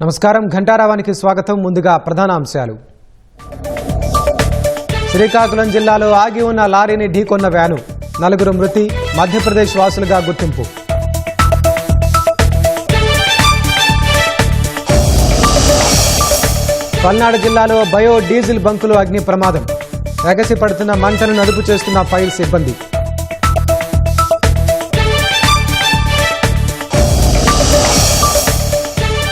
నమస్కారం ఘంటారావానికి స్వాగతం. ముందుగా ప్రధాన అంశాలు. శ్రీకాకుళం జిల్లాలో ఆగి ఉన్న లారీని ఢీకొన్న వ్యాను, 4 మృతి, మధ్యప్రదేశ్ వాసులుగా గుర్తింపు. పల్నాడు జిల్లాలో బయో డీజిల్ బంకులో అగ్ని ప్రమాదం, ఎగసి పడుతున్న మంటను అదుపు చేస్తున్న ఫైర్ సిబ్బంది.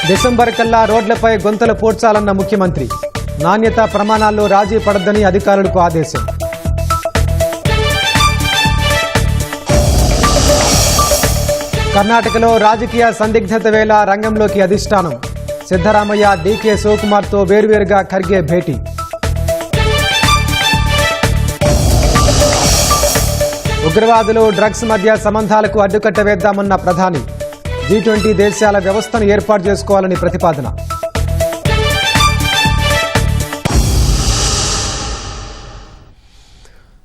డిసెంబర్ కల్లా రోడ్లపై గొంతలు పూడ్చాలన్న ముఖ్యమంత్రి, నాణ్యతా ప్రమాణాల్లో రాజీ పడద్దని అధికారులకు ఆదేశం. కర్ణాటకలో రాజకీయ సందిగ్ధత వేళ రంగంలోకి అధిష్టానం, సిద్ధరామయ్య, డీకే శివకుమార్తో వేర్వేరుగా ఖర్గే భేటీ. ఉగ్రవాదులు, డ్రగ్స్ మధ్య సంబంధాలకు అడ్డుకట్ట వేద్దామన్న ప్రధాని, G20 దేశాల వ్యవస్థను ఏర్పాటు చేసుకోవాలని ప్రతిపాదన.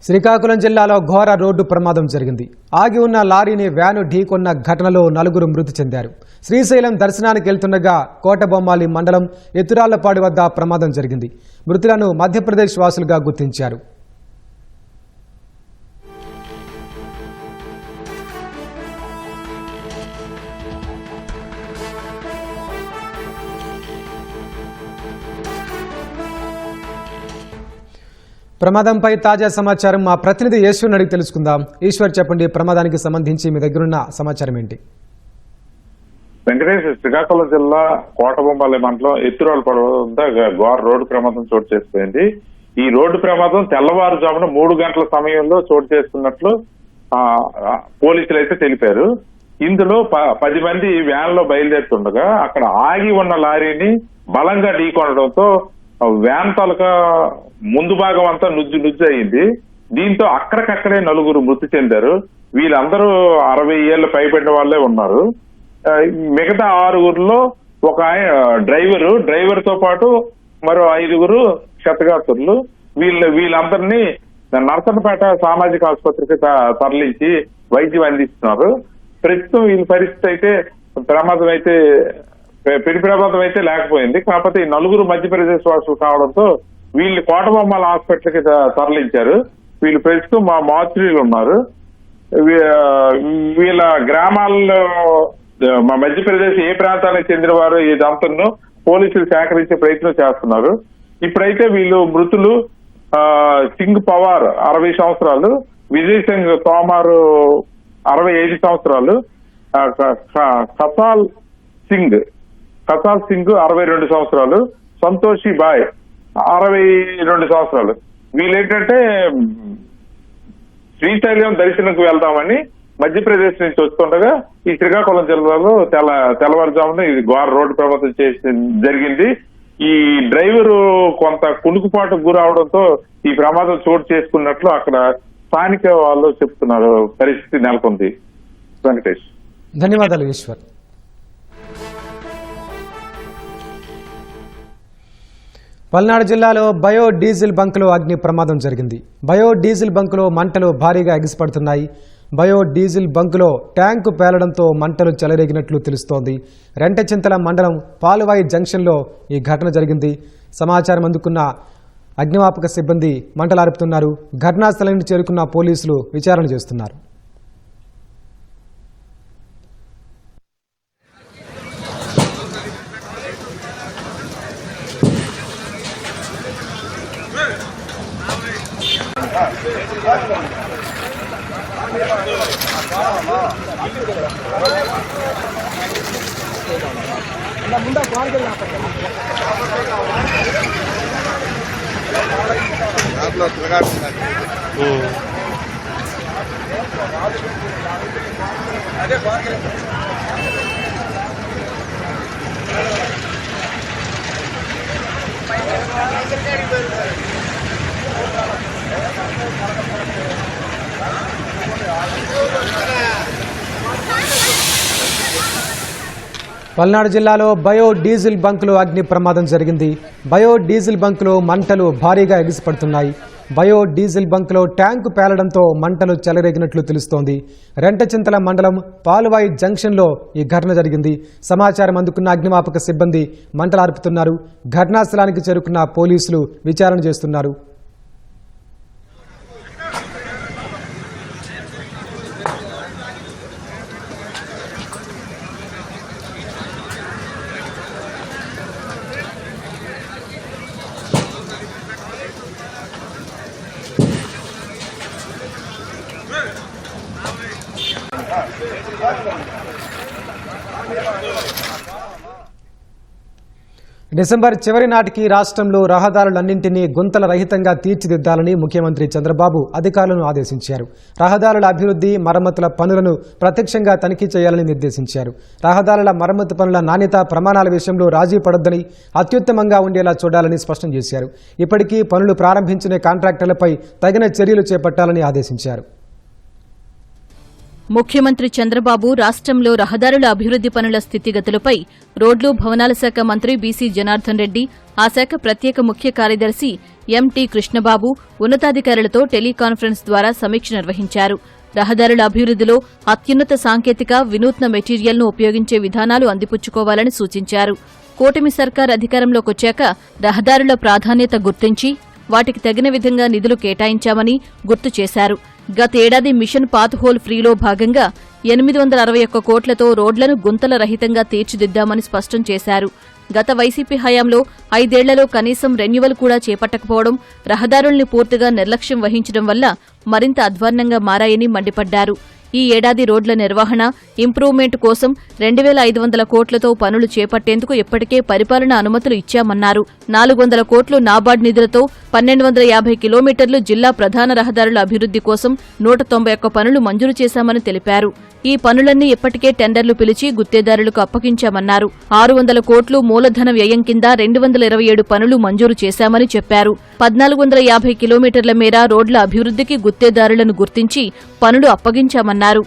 శ్రీకాకుళం జిల్లాలో ఘోర రోడ్డు ప్రమాదం జరిగింది. ఆగి ఉన్న లారీని వ్యాను ఢీకొన్న ఘటనలో 4 మృతి చెందారు. శ్రీశైలం దర్శనానికి వెళ్తుండగా కోటబొమ్మాలి మండలం ఎత్తురాళ్లపాడు వద్ద ప్రమాదం జరిగింది. మృతులను మధ్యప్రదేశ్ వాసులుగా గుర్తించారు. ప్రమాదంపై తాజా సమాచారం మా ప్రతినిధి ఈశ్వర్ అడిగి తెలుసుకుందాం. ఈశ్వర్, చెప్పండి, ప్రమాదానికి సంబంధించి మీ దగ్గరున్న సమాచారం ఏంటి? వెంకటేష్, శ్రీకాకుళం జిల్లా కోటబొమ్మాలి మండలం ఎత్తురాళ్లపాడు వద్ద ఘోర రోడ్డు ప్రమాదం చోటు చేసుకుంది. ఈ రోడ్డు ప్రమాదం తెల్లవారుజామున 3 గంటల సమయంలో చోటు చేసుకున్నట్లు పోలీసులు అయితే తెలిపారు. ఇందులో 10 మంది వ్యాన్ లో బయలుదేరుతుండగా అక్కడ ఆగి ఉన్న లారీని బలంగా ఢీకొనడంతో వ్యాన్ తాలూకా ముందు భాగం అంతా నుజ్జు అయింది. దీంతో అక్కడికక్కడే 4 మృతి చెందారు. వీళ్ళందరూ 60 ఏళ్ల పైబడిన వాళ్లే ఉన్నారు. మిగతా 6గురిలో ఒక డ్రైవర్ తో పాటు మరో 5గురు క్షతగాత్రులు. వీళ్ళందరినీ నర్సన్నపేట సామాజిక ఆసుపత్రికి తరలించి వైద్యం అందిస్తున్నారు. ప్రస్తుతం వీళ్ళ పరిస్థితి అయితే పెను ప్రమాదం అయితే లేకపోయింది. కాకపోతే ఈ 4 మధ్యప్రదేశ్ వాసులు కావడంతో వీళ్ళు కోటబొమ్మాల హాస్పిటల్ కి తరలించారు. వీళ్ళు ప్రస్తుతం మా మార్చురీలు ఉన్నారు. వీళ్ళ గ్రామాల్లో మా మధ్యప్రదేశ్ ఏ ప్రాంతానికి చెందిన వారు ఇదంతా పోలీసులు సేకరించే ప్రయత్నం చేస్తున్నారు. ఇప్పుడైతే వీళ్ళు మృతులు సింగ్ పవార్ 60 సంవత్సరాలు, విజయ్ సింగ్ తోమార్ 65 సంవత్సరాలు, కసాల్ సింగ్ 62 సంవత్సరాలు, సంతోషి బాయ్ 62 సంవత్సరాలు. వీళ్ళేంటంటే శ్రీశైలం దర్శనంకు వెళ్దామని మధ్యప్రదేశ్ నుంచి వస్తుండగా ఈ శ్రీకాకుళం జిల్లాలో తెల్లవారుజామున ఇది ఘోర రోడ్డు ప్రమాదం జరిగింది. ఈ డ్రైవరు కొంత కునుకుపాటుకు గురవడంతో ఈ ప్రమాదం చోటు చేసుకున్నట్లు అక్కడ స్థానిక వాళ్ళు చెప్తున్నారు. పరిస్థితి నెలకొంది. వెంకటేష్, ధన్యవాదాలు ఈశ్వర్. పల్నాడు జిల్లాలో బయో డీజిల్ బంకులో అగ్ని ప్రమాదం జరిగింది. బయో డీజిల్ బంకులో మంటలు భారీగా ఎగిసిపడుతున్నాయి. బయో డీజిల్ బంకులో ట్యాంకు పేలడంతో మంటలు చెలరేగినట్లు తెలుస్తోంది. రెంటచింతల మండలం పాలువాయి జంక్షన్లో ఈ ఘటన జరిగింది. సమాచారం అందుకున్న అగ్నిమాపక సిబ్బంది మంటలార్పుతున్నారు. ఘటనా స్థలానికి చేరుకున్న పోలీసులు విచారణ చేస్తున్నారు. పల్నాడు జిల్లాలో బయో డీజిల్ బంకులో అగ్ని ప్రమాదం జరిగింది. బయో డీజిల్ బంకులో మంటలు భారీగా ఎగిసిపడుతున్నాయి. బయో డీజిల్ బంకులో ట్యాంకు పేలడంతో మంటలు చెలరేగినట్లు తెలుస్తోంది. రెంటచింతల మండలం పాలువాయి జంక్షన్లో ఈ ఘటన జరిగింది. సమాచారం అందుకున్న అగ్నిమాపక సిబ్బంది మంటలార్పుతున్నారు. ఘటనా స్థలానికి చేరుకున్న పోలీసులు విచారణ చేస్తున్నారు. డిసెంబర్ చివరి నాటికి రాష్ట్రంలో రహదారులన్నింటినీ గుంతల రహితంగా తీర్చిదిద్దాలని ముఖ్యమంత్రి చంద్రబాబు అధికారులను ఆదేశించారు. రహదారుల అభివృద్ధి, మరమ్మతుల పనులను ప్రత్యక్షంగా తనిఖీ చేయాలని నిర్దేశించారు. రహదారుల మరమ్మతు పనుల నాణ్యత ప్రమాణాల విషయంలో రాజీ పడొద్దని, అత్యుత్తమంగా ఉండేలా చూడాలని స్పష్టం చేశారు. ఇప్పటికీ పనులు ప్రారంభించిన కాంట్రాక్టర్లపై తగిన చర్యలు చేపట్టాలని ఆదేశించారు. ముఖ్యమంత్రి చంద్రబాబు రాష్ట్రంలో రహదారుల అభివృద్ది పనుల స్థితిగతులపై రోడ్లు, భవనాల శాఖ మంత్రి బీసీ జనార్దన్ రెడ్డి, ఆ శాఖ ప్రత్యేక ముఖ్య కార్యదర్శి ఎంటీ కృష్ణబాబు ఉన్నతాధికారులతో టెలికాన్ఫరెన్స్ ద్వారా సమీక్ష నిర్వహించారు. రహదారుల అభివృద్దిలో అత్యున్నత సాంకేతిక, వినూత్న మెటీరియల్ను ఉపయోగించే విధానాలు అందిపుచ్చుకోవాలని సూచించారు. కూటమి సర్కార్ అధికారంలోకొచ్చాక రహదారుల ప్రాధాన్యత గుర్తించి వాటికి తగిన విధంగా నిధులు కేటాయించామని గుర్తు చేశారు. గత ఏడాది మిషన్ పాత్ హోల్ ఫ్రీలో భాగంగా 861 కోట్లతో రోడ్లను గుంతల రహితంగా తీర్చిదిద్దామని స్పష్టం చేశారు. గత వైసీపీ హయాంలో 5 ఏళ్లలో కనీసం రెన్యువల్ కూడా చేపట్టకపోవడం, రహదారుల్ని పూర్తిగా నిర్లక్ష్యం వహించడం వల్ల మరింత అధ్వాన్నంగా మారాయని మండిపడ్డారు. ఈ ఏడాది రోడ్ల నిర్వహణ, ఇంప్రూవ్మెంట్ కోసం 2500 కోట్లతో పనులు చేపట్టేందుకు ఇప్పటికే పరిపాలన అనుమతులు ఇచ్చామన్నారు. 400 కోట్లు నాబార్డ్ నిధులతో 1250 కిలోమీటర్లు జిల్లా ప్రధాన రహదారుల అభివృద్ది కోసం 191 పనులు మంజూరు చేశామని తెలిపారు. ఈ పనులన్నీ ఇప్పటికే టెండర్లు పిలిచి గుత్తేదారులకు అప్పగించామన్నారు. 600 కోట్లు మూలధన వ్యయం కింద 227 పనులు మంజూరు చేశామని చెప్పారు. 1450 కిలోమీటర్ల మేర రోడ్ల అభివృద్దికి గుత్తేదారులను గుర్తించి పనులు అప్పగించామన్నారు.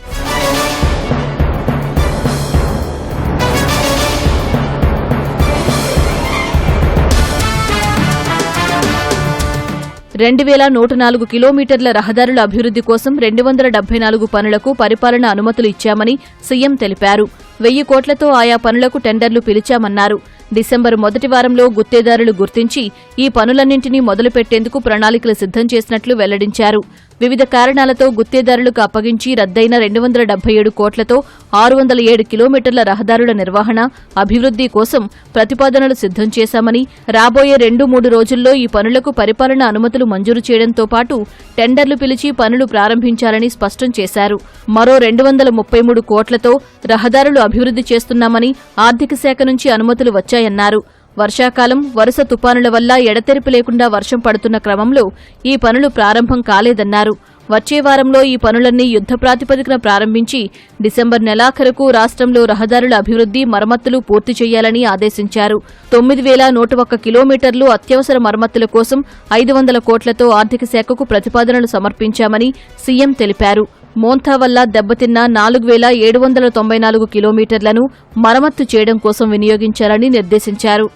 2104 కిలోమీటర్ల రహదారుల అభివృద్ది కోసం 274 పనులకు పరిపాలన అనుమతులు ఇచ్చామని సీఎం తెలిపారు. 1000 కోట్లతో ఆయా పనులకు టెండర్లు పిలిచామన్నారు. డిసెంబర్ మొదటి వారంలో గుత్తేదారులు గుర్తించి ఈ పనులన్నింటినీ మొదలుపెట్టేందుకు ప్రణాళికలు సిద్ధం చేసినట్లు వెల్లడించారు. వివిధ కారణాలతో గుత్తేదారులకు అప్పగించి రద్దయిన 277 కోట్లతో 607 కిలోమీటర్ల రహదారుల నిర్వహణ, అభివృద్ది కోసం ప్రతిపాదనలు సిద్ధం చేశామని, రాబోయే 2-3 రోజుల్లో ఈ పనులకు పరిపాలన అనుమతులు మంజూరు చేయడంతో పాటు టెండర్లు పిలిచి పనులు ప్రారంభించాలని స్పష్టం చేశారు. మరో 233 కోట్లతో రహదారులు అభివృద్ది చేస్తున్నామని ఆర్థిక శాఖ నుంచి అనుమతులు వచ్చాయన్నారు. వర్షాకాలం, వరుస తుపానుల వల్ల ఎడతెరిపి లేకుండా వర్షం పడుతున్న క్రమంలో ఈ పనులు ప్రారంభం కాలేదన్నారు. వచ్చే వారంలో ఈ పనులన్నీ యుద్ధ ప్రాతిపదికన ప్రారంభించి డిసెంబర్ నెలాఖరుకు రాష్ట్రంలో రహదారుల అభివృద్ది, మరమ్మతులు పూర్తి చేయాలని ఆదేశించారు. 9101 కిలోమీటర్లు అత్యవసర మరమ్మతుల కోసం 500 కోట్లతో ఆర్థిక శాఖకు ప్రతిపాదనలు సమర్పించామని సీఎం తెలిపారు. మోంతా వల్ల దెబ్బతిన్న 4794 కిలోమీటర్లను మరమ్మత్తు చేయడం కోసం వినియోగించాలని నిర్దేశించారు.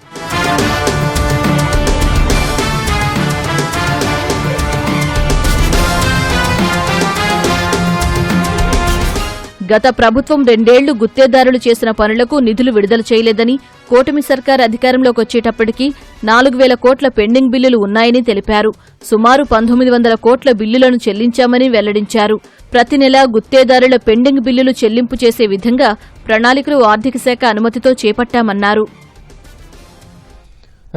గత ప్రభుత్వం 2 ఏళ్లు గుత్తేదారులు చేసిన పనులకు నిధులు విడుదల చేయలేదని, కూటమి సర్కార్ అధికారంలోకి వచ్చేటప్పటికి 4000 కోట్ల పెండింగ్ బిల్లులు ఉన్నాయని తెలిపారు. సుమారు 1900 కోట్ల బిల్లులను చెల్లించామని వెల్లడించారు. ప్రతి నెలా గుత్తేదారుల పెండింగ్ బిల్లులు చెల్లింపు చేసే విధంగా ప్రణాళికలు ఆర్థిక శాఖ అనుమతితో చేపట్టామన్నారు.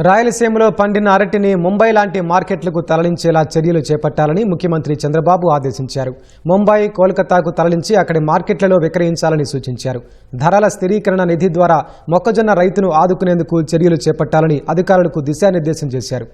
రాయలసీమలో పండిన అరటిని ముంబై లాంటి మార్కెట్లకు తరలించేలా చర్యలు చేపట్టాలని ముఖ్యమంత్రి చంద్రబాబు ఆదేశించారు. ముంబై, కోల్కతాకు తరలించి అక్కడి మార్కెట్లలో విక్రయించాలని సూచించారు. ధరల స్థిరీకరణ నిధి ద్వారా మొక్కజొన్న రైతును ఆదుకునేందుకు చర్యలు చేపట్టాలని అధికారులకు దిశానిర్దేశం చేశారు.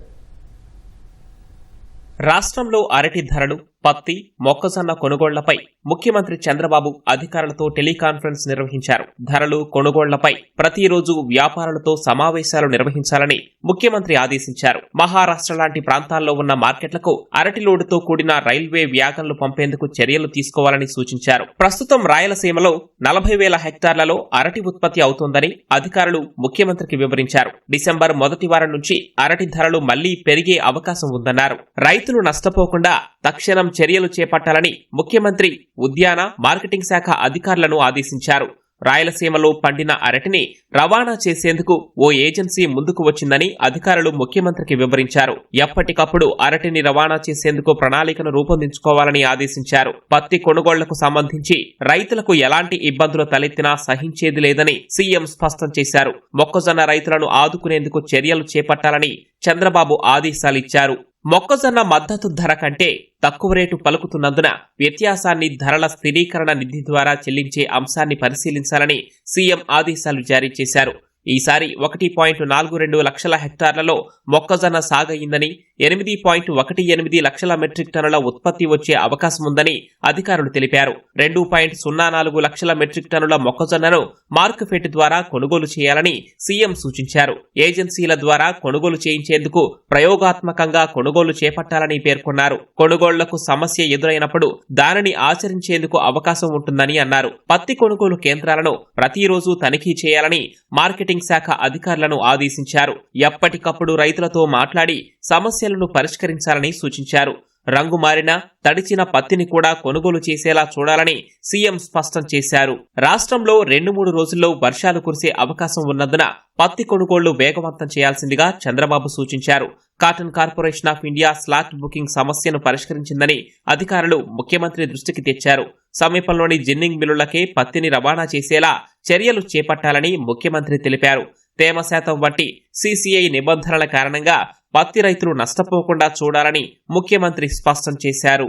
రాష్ట్రంలో అరటి ధరలు పత్తి, మొక్కజొన్న కొనుగోళ్లపై ముఖ్యమంత్రి చంద్రబాబు అధికారులతో టెలికాన్ఫరెన్స్ నిర్వహించారు. ధరలు, కొనుగోళ్లపై ప్రతిరోజు వ్యాపారులతో సమావేశాలు నిర్వహించాలని ముఖ్యమంత్రి ఆదేశించారు. మహారాష్ట్ర లాంటి ప్రాంతాల్లో ఉన్న మార్కెట్లకు అరటి లోడుతో కూడిన రైల్వే వ్యాగన్లు పంపేందుకు చర్యలు తీసుకోవాలని సూచించారు. ప్రస్తుతం రాయలసీమలో 40,000 హెక్టార్లలో అరటి ఉత్పత్తి అవుతోందని అధికారులు ముఖ్యమంత్రికి వివరించారు. డిసెంబర్ మొదటి వారం నుంచి అరటి ధరలు మళ్లీ పెరిగే అవకాశం ఉందన్నారు. రైతులు నష్టపోకుండా తక్షణం చర్యలు చేపట్టాలని ముఖ్యమంత్రి ఉద్యాన, మార్కెటింగ్ శాఖ అధికారులను ఆదేశించారు. రాయలసీమలో పండిన అరటిని రవాణా చేసేందుకు ఓ ఏజెన్సీ ముందుకు వచ్చిందని అధికారులు ముఖ్యమంత్రికి వివరించారు. ఎప్పటికప్పుడు అరటిని రవాణా చేసేందుకు ప్రణాళికను రూపొందించుకోవాలని ఆదేశించారు. పత్తి కొనుగోళ్లకు సంబంధించి రైతులకు ఎలాంటి ఇబ్బందులు తలెత్తినా సహించేది లేదని సీఎం స్పష్టం చేశారు. మొక్కజొన్న రైతులను ఆదుకునేందుకు చర్యలు చేపట్టాలని చంద్రబాబు ఆదేశాలిచ్చారు. మొక్కజొన్న మద్దతు ధర కంటే తక్కువ రేటు పలుకుతున్నందున వ్యత్యాసాన్ని ధరల స్థిరీకరణ నిధి ద్వారా చెల్లించే అంశాన్ని పరిశీలించాలని సీఎం ఆదేశాలు జారీ చేశారు. ఈసారి 1.42 లక్షల హెక్టార్లలో మొక్కజొన్న సాగయిందని, 8.18 లక్షల మెట్రిక్ టన్నుల ఉత్పత్తి వచ్చే అవకాశముందని అధికారులు తెలిపారు. 2.04 లక్షల మెట్రిక్ టన్నుల మొక్కజొన్నను మార్కెఫెడ్ ద్వారా కొనుగోలు చేయాలని సీఎం సూచించారు. ఏజెన్సీల ద్వారా కొనుగోలు చేయించేందుకు ప్రయోగాత్మకంగా కొనుగోలు చేపట్టాలని పేర్కొన్నారు. కొనుగోళ్లకు సమస్య ఎదురైనప్పుడు దానిని ఆచరించేందుకు అవకాశం ఉంటుందని అన్నారు. పత్తి కొనుగోలు కేంద్రాలను ప్రతిరోజు తనిఖీ చేయాలని మార్కెటింగ్ శాఖ అధికారులను ఆదేశించారు. ఎప్పటికప్పుడు రైతులతో మాట్లాడి సమస్యలను పరిష్కరించాలని సూచించారు. రంగు మారిన, తడిచిన పత్తిని కూడా కొనుగోలు చేసేలా చూడాలని సీఎం స్పష్టం చేశారు. రాష్ట్రంలో 2-3 రోజుల్లో వర్షాలు కురిసే అవకాశం ఉన్నందున పత్తి కొనుగోళ్లు వేగవంతం చేయాల్సిందిగా చంద్రబాబు సూచించారు. Cotton corporation of India slot booking సమస్యను పరిష్కరించిందని అధికారులు ముఖ్యమంత్రి దృష్టికి తెచ్చారు. సమీపంలోని జిన్నింగ్ మిల్లులకే పత్తిని రవాణా చేసేలా చర్యలు చేపట్టాలని ముఖ్యమంత్రి తెలిపారు. తేమ శాతం వంటి సీసీఐ నిబంధనల కారణంగా పత్తి రైతులు నష్టపోకుండా చూడాలని ముఖ్యమంత్రి స్పష్టం చేశారు.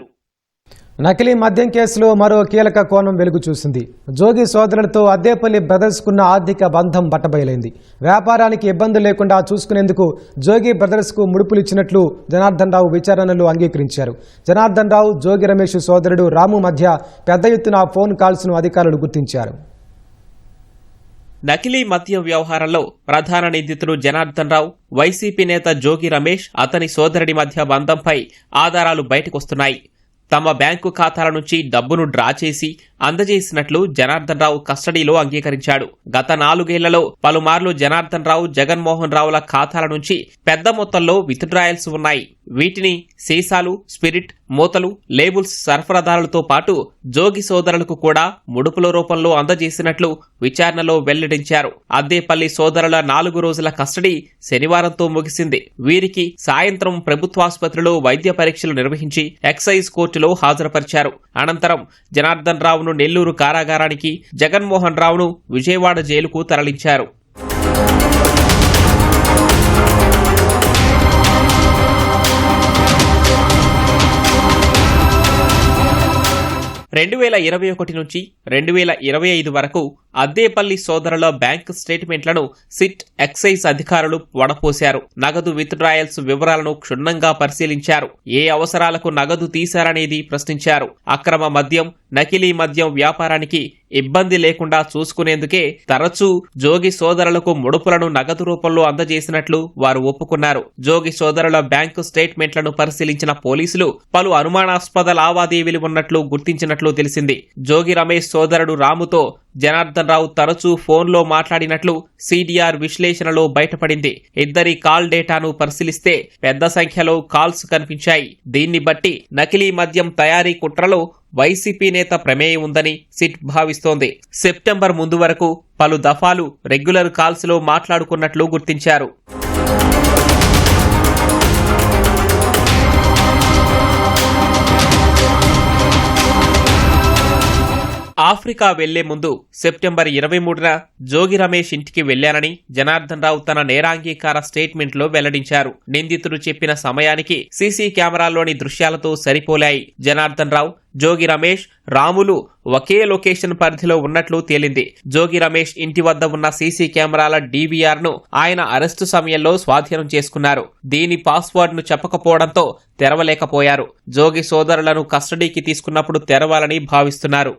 నకిలీ మద్యం కేసులో మరో కీలక కోణం వెలుగు చూసింది. జోగి సోదరులతో అద్దేపల్లి బ్రదర్స్కున్న ఆర్థిక బంధం బట్టబయలైంది. వ్యాపారానికి ఇబ్బంది లేకుండా చూసుకునేందుకు జోగి బ్రదర్స్కు ముడుపులిచ్చినట్లు జనార్దన్ రావు విచారణలో అంగీకరించారు. జనార్దన్ రావు, జోగి రమేష్ సోదరుడు రాము మధ్య పెద్ద ఎత్తున ఫోన్ కాల్స్ను అధికారులు గుర్తించారు. నకిలీ మద్యం వ్యవహారంలో ప్రధాన నిందితుడు జనార్దన్ రావు, వైసీపీ నేత జోగి రమేష్, అతని సోదరుడి మధ్య బంధంపై ఆధారాలు బయటకొస్తున్నాయి. తమ బ్యాంకు ఖాతాల నుంచి డబ్బును డ్రా చేసి అందజేసినట్లు జనార్దన్ రావు కస్టడీలో అంగీకరించాడు. గత 4 ఏళ్లలో పలుమార్లు జనార్దన్ రావు, జగన్మోహన్ రావుల ఖాతాల నుంచి పెద్ద మొత్తంలో విత్డ్రాయల్స్ ఉన్నాయి. వీటిని సీసాలు, స్పిరిట్, మూతలు, లేబుల్స్ సరఫరాదారులతో పాటు జోగి సోదరులకు కూడా ముడుపుల రూపంలో అందజేసినట్లు విచారణలో వెల్లడించారు. అద్దేపల్లి సోదరుల 4 రోజుల కస్టడీ శనివారంతో ముగిసింది. వీరికి సాయంత్రం ప్రభుత్వాసుపత్రిలో వైద్య పరీక్షలు నిర్వహించి ఎక్సైజ్ కోర్టులో హాజరుపరిచారు. అనంతరం జనార్దన్ రావును నెల్లూరు కారాగారానికి, జగన్మోహన్ రావును విజయవాడ జైలుకు తరలించారు. 2021 నుంచి 2025 వరకు అద్దేపల్లి సోదరుల బ్యాంక్ స్టేట్మెంట్లను సిట్, ఎక్సైజ్ అధికారులు వడపోశారు. నగదు విత్డ్రాయల్స్ వివరాలను క్షుణ్ణంగా పరిశీలించారు. ఏ అవసరాలకు నగదు తీశారనేది ప్రశ్నించారు. అక్రమ మద్యం, నకిలీ మద్యం వ్యాపారానికి ఇబ్బంది లేకుండా చూసుకునేందుకే తరచూ జోగి సోదరులకు ముడుపులను నగదు రూపంలో అందజేసినట్లు వారు ఒప్పుకున్నారు. జోగి సోదరుల బ్యాంకు స్టేట్మెంట్లను పరిశీలించిన పోలీసులు పలు అనుమానాస్పద లావాదేవీలు ఉన్నట్లు గుర్తించినట్లు తెలిసింది. జోగి రమేష్ సోదరుడు రాముతో జనార్దన్ రావు తరచూ ఫోన్లో మాట్లాడినట్లు సిడిఆర్ విశ్లేషణలో బయటపడింది. ఇద్దరి కాల్ డేటాను పరిశీలిస్తే పెద్ద సంఖ్యలో కాల్స్ కనిపించాయి. దీన్ని బట్టి నకిలీ మద్యం తయారీ కుట్రలో వైసీపీ నేత ప్రమేయం ఉందని సిట్ భావిస్తోంది. సెప్టెంబర్ ముందు వరకు పలు దఫాలు రెగ్యులర్ కాల్స్లో మాట్లాడుకున్నట్లు గుర్తించారు. ఆఫ్రికా వెళ్లే ముందు సెప్టెంబర్ 23న జోగి రమేష్ ఇంటికి వెళ్లానని జనార్దన్ రావు తన నేరాంగీకార స్టేట్మెంట్లో వెల్లడించారు. నిందితుడు చెప్పిన సమయానికి సీసీ కెమెరాల్లోని దృశ్యాలతో సరిపోలాయి. జనార్దన్ రావు, జోగి రమేష్, రాములు ఒకే లొకేషన్ పరిధిలో ఉన్నట్లు తేలింది. జోగి రమేష్ ఇంటి వద్ద ఉన్న సీసీ కెమెరాల డీవీఆర్ ను ఆయన అరెస్టు సమయంలో స్వాధీనం చేసుకున్నారు. దీని పాస్వర్డ్ ను చెప్పకపోవడంతో తెరవలేకపోయారు. జోగి సోదరులను కస్టడీకి తీసుకున్నప్పుడు తెరవాలని భావిస్తున్నారు.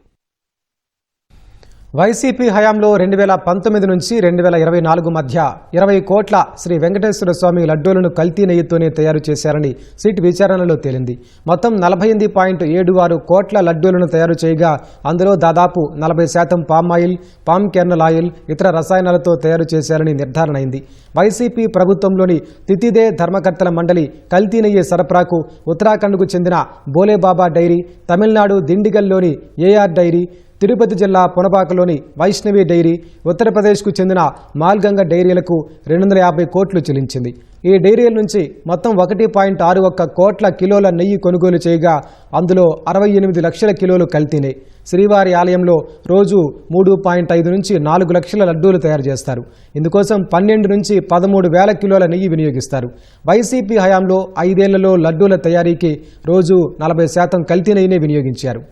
వైసీపీ హయాంలో 2019 నుంచి 2024 మధ్య 20 కోట్ల శ్రీ వెంకటేశ్వర స్వామి లడ్డూలను కల్తీ నెయ్యితోనే తయారు చేశారని సిట్ విచారణలో తేలింది. మొత్తం 48.76 కోట్ల లడ్డూలను తయారు చేయగా అందులో దాదాపు 40% palm oil, palm kernel oil, ఇతర రసాయనాలతో తయారు చేశారని నిర్ధారణ అయింది. వైసీపీ ప్రభుత్వంలోని తితిదే ధర్మకర్తల మండలి కల్తీ నెయ్యి సరఫరాకు ఉత్తరాఖండ్కు చెందిన బోలేబాబా డైరీ, తమిళనాడు దిండిగల్లోని ఏఆర్ డైరీ, తిరుపతి జిల్లా పునపాకలోని వైష్ణవి డైరీ, ఉత్తరప్రదేశ్కు చెందిన మాల్గంగ డైరీలకు 250 కోట్లు చెల్లించింది. ఈ డైరీల నుంచి మొత్తం 1.61 కోట్ల కిలోల నెయ్యి కొనుగోలు చేయగా అందులో 68 లక్షల కిలోలు కల్తీనే. శ్రీవారి ఆలయంలో రోజు 3.5 నుంచి 4 లక్షల లడ్డూలు తయారు చేస్తారు. ఇందుకోసం 12 నుంచి 13 వేల కిలోల నెయ్యి వినియోగిస్తారు. వైసీపీ హయాంలో 5 ఏళ్లలో లడ్డూల తయారీకి రోజు 40% కల్తీ నెయ్యినే వినియోగించారు.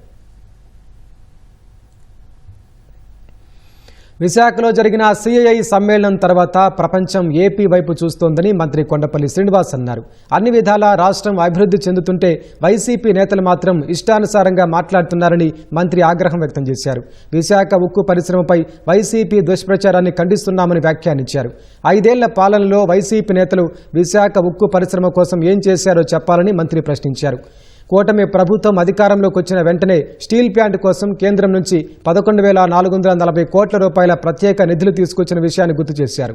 విశాఖలో జరిగిన సిఐఐ సమ్మేళనం తర్వాత ప్రపంచం ఏపీ వైపు చూస్తోందని మంత్రి కొండపల్లి శ్రీనివాస్ అన్నారు. అన్ని విధాలా రాష్ట్రం అభివృద్ధి చెందుతుంటే వైసీపీ నేతలు మాత్రం ఇష్టానుసారంగా మాట్లాడుతున్నారని మంత్రి ఆగ్రహం వ్యక్తం చేశారు. విశాఖ ఉక్కు పరిశ్రమపై వైసీపీ దుష్ప్రచారాన్ని ఖండిస్తున్నామని వ్యాఖ్యానించారు. 5 ఏళ్ల పాలనలో వైసీపీ నేతలు విశాఖ ఉక్కు పరిశ్రమ కోసం ఏం చేశారో చెప్పాలని మంత్రి ప్రశ్నించారు. కూటమి ప్రభుత్వం అధికారంలోకి వచ్చిన వెంటనే స్టీల్ ప్లాంట్ కోసం కేంద్రం నుంచి 11,440 కోట్ల రూపాయల ప్రత్యేక నిధులు తీసుకొచ్చిన విషయాన్ని గుర్తు చేశారు.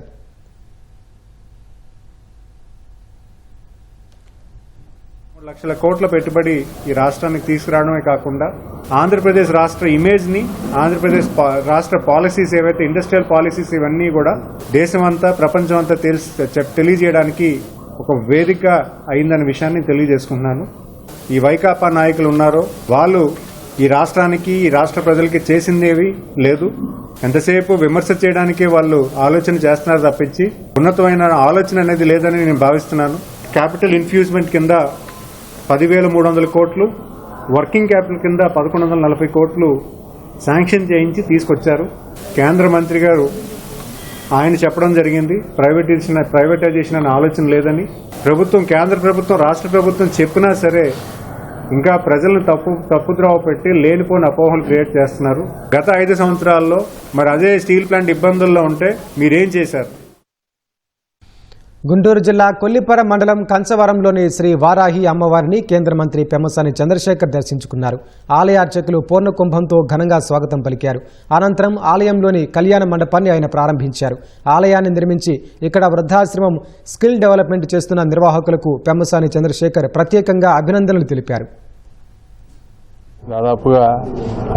లక్షల కోట్ల పెట్టుబడి ఈ రాష్ట్రానికి తీసుకురావడమే కాకుండా ఆంధ్రప్రదేశ్ రాష్ట్ర ఇమేజ్ ని, ఆంధ్రప్రదేశ్ రాష్ట్ర పాలసీస్ ఏవైతే ఇండస్ట్రియల్ పాలసీస్ ఇవన్నీ కూడా దేశమంతా ప్రపంచమంతా తెలియజేయడానికి ఒక వేదిక అయిందనే విషయాన్ని తెలియజేసుకుంటున్నాను. ఈ వైకాపా నాయకులు ఉన్నారో వాళ్ళు ఈ రాష్ట్రానికి, ఈ రాష్ట్ర ప్రజలకి చేసిందేవి లేదు. ఎంతసేపు విమర్శ చేయడానికే వాళ్ళు ఆలోచన చేస్తున్నారు తప్పించి ఉన్నతమైన ఆలోచన అనేది లేదని నేను భావిస్తున్నాను. క్యాపిటల్ ఇన్ఫ్యూజ్మెంట్ కింద 10,300 కోట్లు, వర్కింగ్ క్యాపిటల్ కింద 1,140 కోట్లు శాంక్షన్ చేయించి తీసుకొచ్చారు. కేంద్ర మంత్రి గారు ఆయన చెప్పడం జరిగింది ప్రైవేటైజేషన్ అనే ఆలోచన లేదని. ప్రభుత్వం, కేంద్ర ప్రభుత్వం, రాష్ట్ర ప్రభుత్వం చెప్పినా సరే ఇంకా ప్రజలను తప్పుద్రోవ పెట్టి లేనిపోని అపోహలు క్రియేట్ చేస్తున్నారు. గత 5 సంవత్సరాల్లో మరి అదే స్టీల్ ప్లాంట్ ఇబ్బందుల్లో ఉంటే మీరేం చేశారు? గుంటూరు జిల్లా కొల్లిపర మండలం కంచవరంలోని శ్రీ వారాహి అమ్మవారిని కేంద్ర మంత్రి పెమ్మసాని చంద్రశేఖర్ దర్శించుకున్నారు. ఆలయ అర్చకులు పూర్ణకుంభంతో ఘనంగా స్వాగతం పలికారు. అనంతరం ఆలయంలోని కళ్యాణ మండపాన్ని ఆయన ప్రారంభించారు. ఆలయాన్ని నిర్మించి ఇక్కడ వృద్ధాశ్రమం స్కిల్ డెవలప్మెంట్ చేస్తున్న నిర్వాహకులకు పెమ్మసాని చంద్రశేఖర్ ప్రత్యేకంగా అభినందనలు తెలిపారు. దాదాపుగా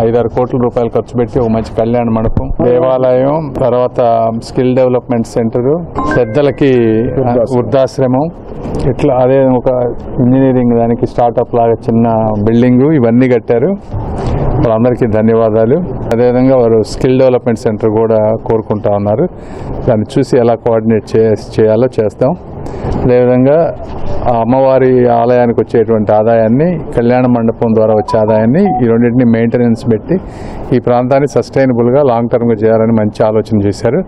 5-6 కోట్ల రూపాయలు ఖర్చు పెట్టి ఒక మంచి కళ్యాణ మండపం, దేవాలయం, తర్వాత స్కిల్ డెవలప్మెంట్ సెంటర్, పెద్దలకి వృద్ధాశ్రమం, ఇట్లా అదే ఒక ఇంజనీరింగ్ దానికి స్టార్ట్అప్ లాగా చిన్న బిల్డింగ్ ఇవన్నీ కట్టారు. వాళ్ళందరికీ ధన్యవాదాలు. అదేవిధంగా వారు స్కిల్ డెవలప్మెంట్ సెంటర్ కూడా కోరుకుంటా ఉన్నారు. దాన్ని చూసి ఎలా కోఆర్డినేట్ చేయాలో చేస్తాం. అదేవిధంగా అమ్మవారి ఆలయానికి వచ్చేటువంటి ఆదాయాన్ని, కళ్యాణ మండపం ద్వారా వచ్చే ఆదాయాన్ని, ఈ రెండింటిని మెయింటెనెన్స్ పెట్టి ఈ ప్రాంతాన్ని సస్టైనబుల్గా లాంగ్ టర్మ్గా చేయాలని మంచి ఆలోచన చేశారు.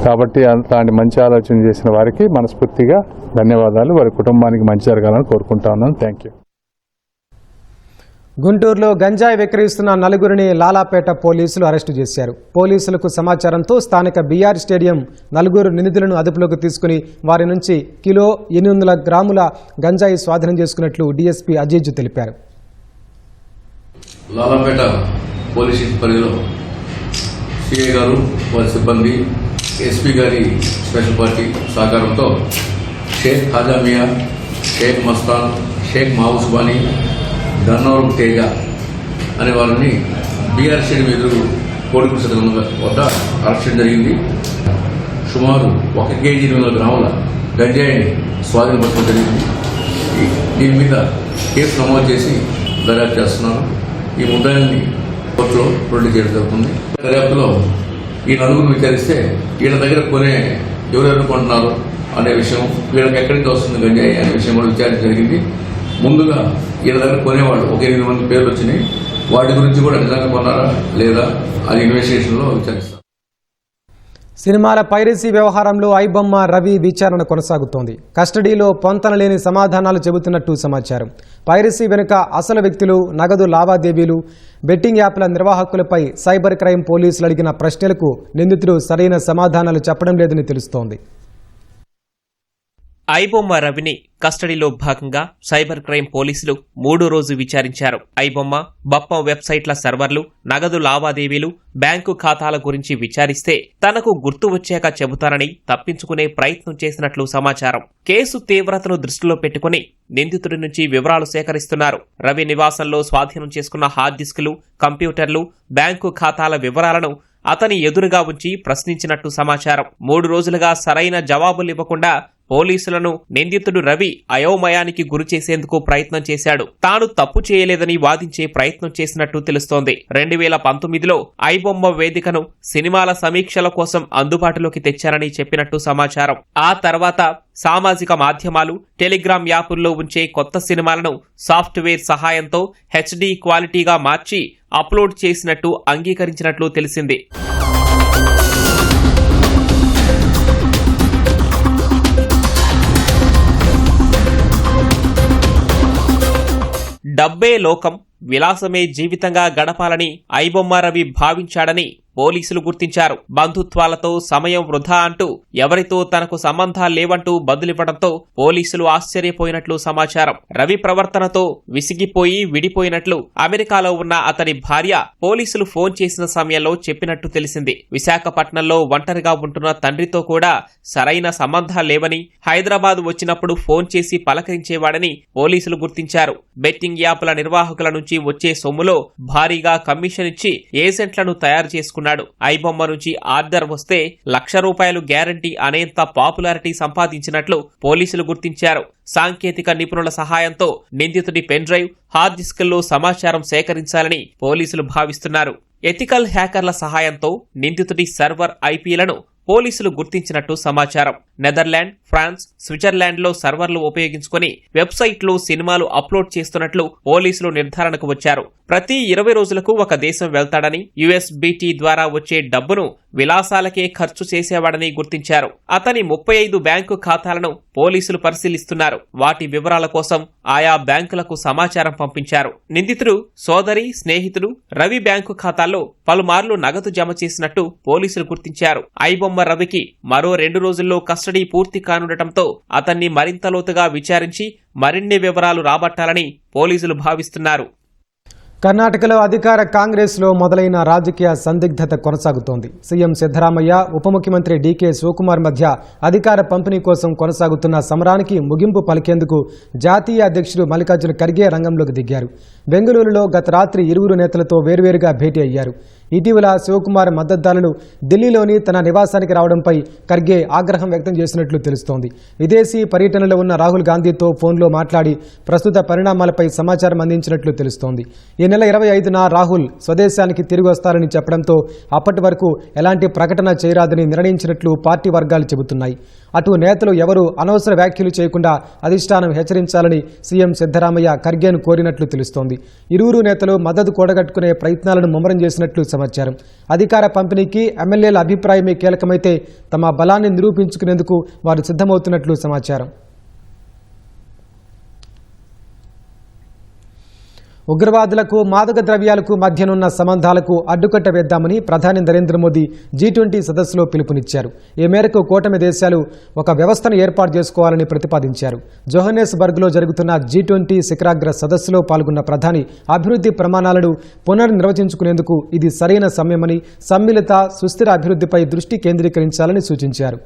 కాబట్టి అలాంటి మంచి ఆలోచన చేసిన వారికి మనస్ఫూర్తిగా ధన్యవాదాలు. వారి కుటుంబానికి మంచి జరగాలని కోరుకుంటా ఉన్నాను. Thank you. గుంటూరులో గంజాయి విక్రయిస్తున్న 4గురిని లాలాపేట పోలీసులు అరెస్టు చేశారు. పోలీసులకు సమాచారంతో స్థానిక బీఆర్ స్టేడియం 4 నిందితులను అదుపులోకి తీసుకుని వారి నుంచి కిలో 800 గ్రాముల గంజాయి స్వాధీనం చేసుకున్నట్లు డీఎస్పీ అజీజ్ తెలిపారు. లాలాపేట పోలీస్ పరిధిలో సిఐ గారు, వారి సిబ్బంది, ఎస్పీ గారి స్పెషల్ పార్టీ సహకారంతో షేక్ ఖాజా మియా, షేక్ మస్తాన్, షేక్ మావుస్బానీ, గన్నవరం తేజ అనే వారిని బీఆర్ స్టేడియం ఎదురు కోడిగుడి సదనం వద్ద అరెస్ట్ చేయడం జరిగింది. సుమారు 1 కేజీ 200 గ్రాముల గంజాయిని స్వాధీనపరచడం జరిగింది. దీని మీద కేసు నమోదు చేసి దర్యాప్తు చేస్తున్నారు. ఈ ముద్దాయిల్ని కోర్టులో ప్రొడ్యూస్ చేయడం జరుగుతుంది. దర్యాప్తులో ఈ నలుగురు విచారిస్తే వీళ్ళ దగ్గర కొనే ఎవరెవరు కొంటున్నారు అనే విషయం, వీళ్ళకి ఎక్కడి నుంచి వస్తుంది గంజాయి అనే విషయం కూడా విచారణ జరిగింది. ముందుగా వీళ్ళ దగ్గర కొనేవాళ్ళు ఒక 8 మంది పేర్లు వచ్చినాయి. వాటి గురించి కూడా నిజంగా కొన్నారా లేదా అది ఇన్వెస్టిగేషన్లో విచారిస్తారు. సినిమాల పైరసీ వ్యవహారంలో ఐబొమ్మ రవి విచారణ కొనసాగుతోంది. కస్టడీలో పొంతనలేని సమాధానాలు చెబుతున్నట్టు సమాచారం. పైరసీ వెనుక అసలు వ్యక్తులు, నగదు లావాదేవీలు, బెట్టింగ్ యాప్ల నిర్వాహకులపై సైబర్ క్రైమ్ పోలీసులు అడిగిన ప్రశ్నలకు నిందితుడు సరైన సమాధానాలు చెప్పడం లేదని తెలుస్తోంది. ఐబొమ్మ రవిని కస్టడీలో భాగంగా సైబర్ క్రైమ్ పోలీసులు 3వ రోజు విచారించారు. ఐబొమ్మ, బప్పం వెబ్సైట్ల సర్వర్లు, నగదు లావాదేవీలు, బ్యాంకు ఖాతాల గురించి విచారిస్తే తనకు గుర్తు వచ్చాక చెబుతానని తప్పించుకునే ప్రయత్నం చేసినట్లు సమాచారం. కేసు తీవ్రతను దృష్టిలో పెట్టుకుని నిందితుడి నుంచి వివరాలు సేకరిస్తున్నారు. రవి నివాసంలో స్వాధీనం చేసుకున్న హార్డ్ డిస్కులు, కంప్యూటర్లు, బ్యాంకు ఖాతాల వివరాలను అతని ఎదురుగా ఉంచి ప్రశ్నించినట్టు సమాచారం. 3 రోజులుగా సరైన జవాబులివ్వకుండా పోలీసులను నిందితుడు రవి అయోమయానికి గురి చేసేందుకు ప్రయత్నం చేశాడు. తాను తప్పు చేయలేదని వాదించే ప్రయత్నం చేసినట్టు తెలుస్తోంది. 2019లో ఐబొమ్మ వేదికను సినిమాల సమీక్షల కోసం అందుబాటులోకి తెచ్చారని చెప్పినట్టు సమాచారం. ఆ తర్వాత సామాజిక మాధ్యమాలు, టెలిగ్రామ్ యాపుల్లో ఉంచే కొత్త సినిమాలను సాఫ్ట్వేర్ సహాయంతో HD క్వాలిటీగా మార్చి అప్లోడ్ చేసినట్టు అంగీకరించినట్లు తెలిసింది. డబ్బే లోకం, విలాసమే జీవితంగా గడపాలని ఐబొమ్మ రవి భావించాడని పోలీసులు గుర్తించారు. బంధుత్వాలతో సమయం వృధా అంటూ ఎవరితో తనకు సంబంధాలు లేవంటూ బదులివ్వడంతో పోలీసులు ఆశ్చర్యపోయినట్లు సమాచారం. రవి ప్రవర్తనతో విసిగిపోయి విడిపోయినట్లు అమెరికాలో ఉన్న అతని భార్య పోలీసులు ఫోన్ చేసిన సమయంలో చెప్పినట్టు తెలిసింది. విశాఖపట్నంలో ఒంటరిగా ఉంటున్న తండ్రితో కూడా సరైన సంబంధాలు లేవని, హైదరాబాద్ వచ్చినప్పుడు ఫోన్ చేసి పలకరించేవాడని పోలీసులు గుర్తించారు. బెట్టింగ్ యాప్ల నిర్వాహకుల నుంచి వచ్చే సొమ్ములో భారీగా కమిషన్ ఇచ్చి ఏజెంట్లను తయారు చేసుకున్నారు. ఐబొమ్మ నుంచి ఆర్డర్ వస్తే ₹1,00,000 గ్యారంటీ అనేంత పాపులారిటీ సంపాదించినట్లు పోలీసులు గుర్తించారు. సాంకేతిక నిపుణుల సహాయంతో నిందితుడి పెన్ డ్రైవ్, హార్డ్ డిస్కుల్లో సమాచారం సేకరించాలని పోలీసులు భావిస్తున్నారు. ఎథికల్ హ్యాకర్ల సహాయంతో నిందితుడి సర్వర్ ఐపీలను పోలీసులు గుర్తించినట్టు సమాచారం. నెదర్లాండ్, ఫ్రాన్స్, స్విట్జర్లాండ్లో సర్వర్లు ఉపయోగించుకుని వెబ్సైట్లో సినిమాలు అప్లోడ్ చేస్తున్నట్లు పోలీసులు నిర్ధారణకు వచ్చారు. ప్రతి 20 రోజులకు ఒక దేశం వెళ్తాడని, USBT ద్వారా వచ్చే డబ్బును విలాసాలకే ఖర్చు చేసేవాడని గుర్తించారు. అతని 35 బ్యాంకు ఖాతాలను పోలీసులు పరిశీలిస్తున్నారు. వాటి వివరాల కోసం ఆయా బ్యాంకులకు సమాచారం పంపించారు. నిందితుడు సోదరి, స్నేహితుడు రవి బ్యాంకు ఖాతాల్లో పలుమార్లు నగదు జమ చేసినట్టు పోలీసులు గుర్తించారు. ఐబొమ్మ రవికి మరో 2 రోజుల్లో కస్టడీ పూర్తి కానుండటంతో అతన్ని మరింత లోతుగా విచారించి మరిన్ని వివరాలు రాబట్టాలని పోలీసులు భావిస్తున్నారు. కర్ణాటకలో అధికార కాంగ్రెస్లో మొదలైన రాజకీయ సందిగ్ధత కొనసాగుతోంది. సీఎం సిద్ధరామయ్య, ఉప ముఖ్యమంత్రి డీకే శివకుమార్ మధ్య అధికార పంపిణీ కోసం కొనసాగుతున్న సమరానికి ముగింపు పలికేందుకు జాతీయ అధ్యక్షుడు మల్లికార్జున ఖర్గే రంగంలోకి దిగారు. బెంగళూరులో గత రాత్రి ఇరువురు నేతలతో వేర్వేరుగా భేటీ అయ్యారు. ఇటీవల శివకుమార్ మద్దతుదారులు ఢిల్లీలోని తన నివాసానికి రావడంపై ఖర్గే ఆగ్రహం వ్యక్తం చేసినట్లు తెలుస్తోంది. విదేశీ పర్యటనలో ఉన్న రాహుల్ గాంధీతో ఫోన్లో మాట్లాడి ప్రస్తుత పరిణామాలపై సమాచారం అందించినట్లు తెలుస్తోంది. ఈ నెల 25న రాహుల్ స్వదేశానికి తిరిగి వస్తారని చెప్పడంతో అప్పటి వరకు ఎలాంటి ప్రకటన చేయరాదని నిర్ణయించినట్లు పార్టీ వర్గాలు చెబుతున్నాయి. అటు నేతలు ఎవరూ అనవసర వ్యాఖ్యలు చేయకుండా అధిష్టానం హెచ్చరించాలని సీఎం సిద్ధరామయ్య ఖర్గేను కోరినట్లు తెలుస్తోంది. ఇరువురు నేతలు మద్దతు కూడగట్టుకునే ప్రయత్నాలను ముమ్మరం చేసినట్లు సమాచారం. అధికార పంపిణీకి ఎమ్మెల్యేల అభిప్రాయమే కీలకమైతే తమ బలాన్ని నిరూపించుకునేందుకు వారు సిద్ధమవుతున్నట్లు సమాచారం. ఉగ్రవాదులకు, మాదక ద్రవ్యాలకు మధ్యనున్న సంబంధాలకు అడ్డుకట్ట వేద్దామని ప్రధాని నరేంద్ర మోదీ G20 సదస్సులో పిలుపునిచ్చారు. ఈ మేరకు కూటమి దేశాలు ఒక వ్యవస్థను ఏర్పాటు చేసుకోవాలని ప్రతిపాదించారు. జోహన్నెస్బర్గ్లో జరుగుతున్న G20 శిఖరాగ్ర సదస్సులో పాల్గొన్న ప్రధాని అభివృద్ధి ప్రమాణాలను పునర్నిర్వచించుకునేందుకు ఇది సరైన సమయమని, సమ్మిళిత, సుస్థిర అభివృద్ధిపై దృష్టి కేంద్రీకరించాలని సూచించారు.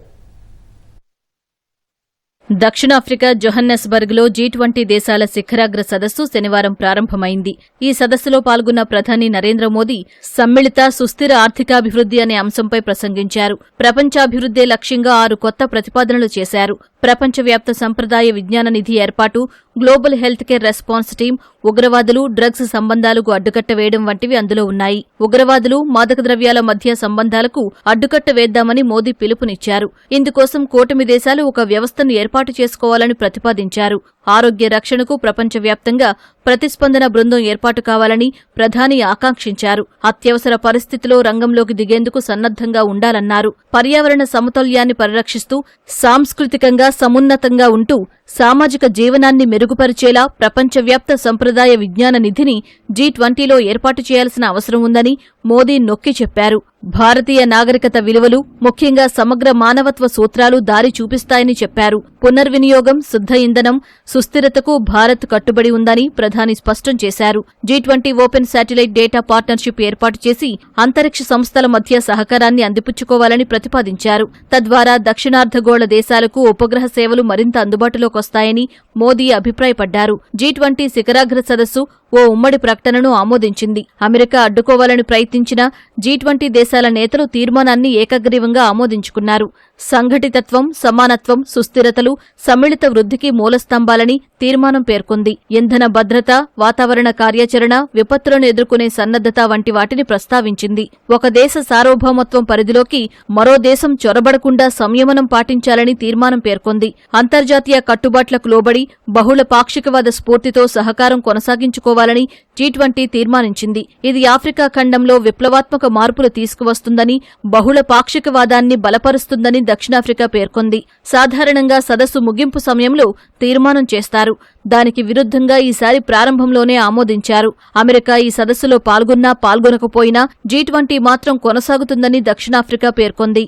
దక్షిణాఫ్రికా జోహన్నెస్బర్గ్లో G20 దేశాల శిఖరాగ్ర సదస్సు శనివారం ప్రారంభమైంది. ఈ సదస్సులో పాల్గొన్న ప్రధాని నరేంద్ర మోదీ సమ్మిళిత, సుస్థిర ఆర్థికాభివృద్ధి అనే అంశంపై ప్రసంగించారు. ప్రపంచాభివృద్ధే లక్ష్యంగా 6 కొత్త ప్రతిపాదనలు చేశారు. ప్రపంచవ్యాప్త సంప్రదాయ విజ్ఞాన నిధి ఏర్పాటు, global health care response team, ఉగ్రవాదులు, డ్రగ్స్ సంబంధాలకు అడ్డుకట్ట వేయడం వంటివి అందులో ఉన్నాయి. ఉగ్రవాదులు, మాదక ద్రవ్యాల మధ్య సంబంధాలకు అడ్డుకట్ట వేద్దామని మోదీ పిలుపునిచ్చారు. ఇందుకోసం కూటమి దేశాలు ఒక వ్యవస్థను ఏర్పాటు చేసుకోవాలని ప్రతిపాదించారు. ఆరోగ్య రక్షణకు ప్రపంచవ్యాప్తంగా ప్రతిస్పందన బృందం ఏర్పాటు కావాలని ప్రధాని ఆకాంక్షించారు. అత్యవసర పరిస్థితిలో రంగంలోకి దిగేందుకు సన్నద్ధంగా ఉండాలన్నారు. పర్యావరణ సమతుల్యాన్ని పరిరక్షిస్తూ సాంస్కృతికంగా సమున్నతంగా ఉంటూ సామాజిక జీవనాన్ని మెరుగుపరిచేలా ప్రపంచవ్యాప్త సంప్రదాయ విజ్ఞాన నిధిని G20లో ఏర్పాటు చేయాల్సిన అవసరం ఉందని మోదీ నొక్కి చెప్పారు. భారతీయ నాగరికత విలువలు, ముఖ్యంగా సమగ్ర మానవత్వ సూత్రాలు దారి చూపిస్తాయని చెప్పారు. పునర్వినియోగం, శుద్ధ ఇంధనం, సుస్థిరతకు భారత్ కట్టుబడి ఉందని ప్రధాని స్పష్టం చేశారు. G20 open satellite data partnership ఏర్పాటు చేసి అంతరిక్ష సంస్థల మధ్య సహకారాన్ని అందిపుచ్చుకోవాలని ప్రతిపాదించారు. తద్వారా దక్షిణార్ధగోళ దేశాలకు ఉపగ్రహ సేవలు మరింత అందుబాటులోకొస్తాయని మోదీ అభిప్రాయపడ్డారు. G20 శిఖరాగ్ర సదస్సు ఓ ఉమ్మడి ప్రకటనను ఆమోదించింది. అమెరికా అడ్డుకోవాలని ప్రయత్నించిన G20 దేశాల నేతలు తీర్మానాన్ని ఏకగ్రీవంగా ఆమోదించుకున్నారు. సంఘటితత్వం, సమానత్వం, సుస్థిరతలు సమ్మిళిత వృద్ధికి మూలస్తంభాలని తీర్మానం పేర్కొంది. ఇంధన భద్రత, వాతావరణ కార్యాచరణ, విపత్తులను ఎదుర్కొనే సన్నద్ధత వంటి వాటిని ప్రస్తావించింది. ఒక దేశ సార్వభౌమత్వం పరిధిలోకి మరో దేశం చొరబడకుండా సంయమనం పాటించాలని తీర్మానం పేర్కొంది. అంతర్జాతీయ కట్టుబాట్లకు లోబడి బహుళ పాక్షికవాద స్ఫూర్తితో సహకారం కొనసాగించుకోవాలని G20 తీర్మానించింది. ఇది ఆఫ్రికా ఖండంలో విప్లవాత్మక మార్పులు తీసుకువస్తుందని, బహుళ పాక్షికవాదాన్ని బలపరుస్తుందని దక్షిణాఫ్రికా పేర్కొంది. సాధారణంగా సదస్సు ముగింపు సమయంలో తీర్మానం చేస్తారు. దానికి విరుద్ధంగా ఈసారి ప్రారంభంలోనే ఆమోదించారు. అమెరికా ఈ సదస్సులో పాల్గొన్నా పాల్గొనకపోయినా G20 మాత్రం కొనసాగుతుందని దక్షిణాఫ్రికా పేర్కొంది.